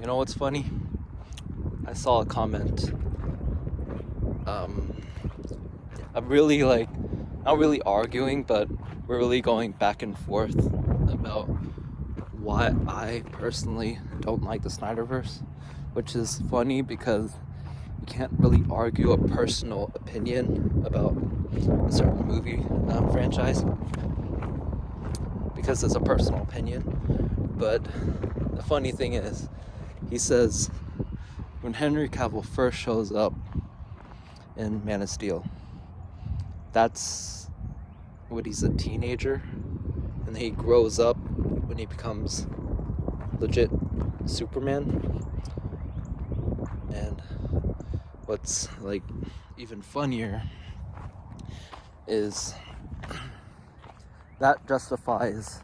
You know what's funny? I saw a comment. I'm really not really arguing, but we're really going back and forth about why I personally don't like the Snyderverse, which is funny because you can't really argue a personal opinion about a certain movie franchise because it's a personal opinion. But the funny thing is, he says when Henry Cavill first shows up in Man of Steel, that's when he's a teenager, and he grows up when he becomes legit Superman. And what's even funnier is that justifies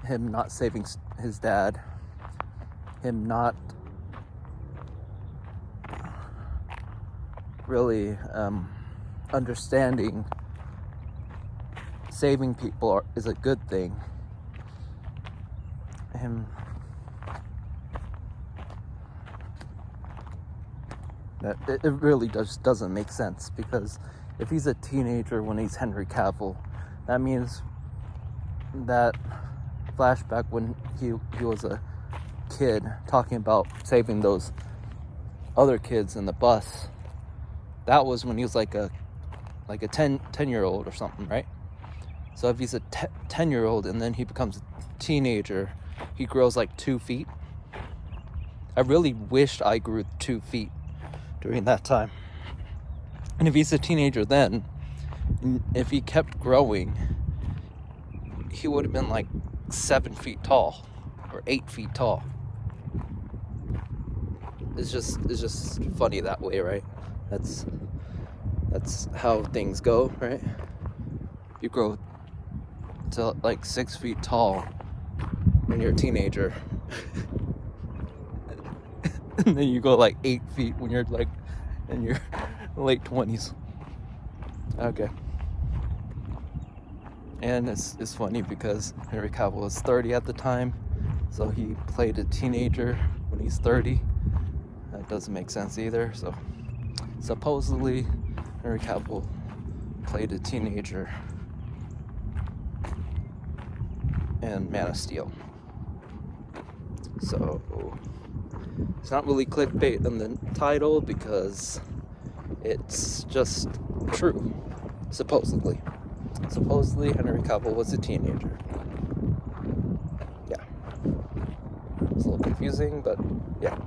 him not saving his dad, him not really understanding saving people is a good thing. It really just doesn't make sense, because if he's a teenager when he's Henry Cavill, that means that flashback when he was a kid talking about saving those other kids in the bus, that was when he was like a 10-year-old or something, right? So if he's a 10-year-old and then he becomes a teenager, he grows like 2 feet. I really wished I grew 2 feet during that time. And if he's a teenager then, if he kept growing, he would have been like 7 feet tall or 8 feet tall. It's just funny that way, right? That's how things go, right? You grow to like 6 feet tall when you're a teenager. And then you go like 8 feet when you're like in your late 20s. Okay. And it's funny because Henry Cavill was 30 at the time, so he played a teenager when he's 30. That doesn't make sense either. So supposedly Henry Cavill played a teenager in Man of Steel. So it's not really clickbait in the title because it's just true. Supposedly Henry Cavill was a teenager. Yeah. It's a little confusing, but yeah.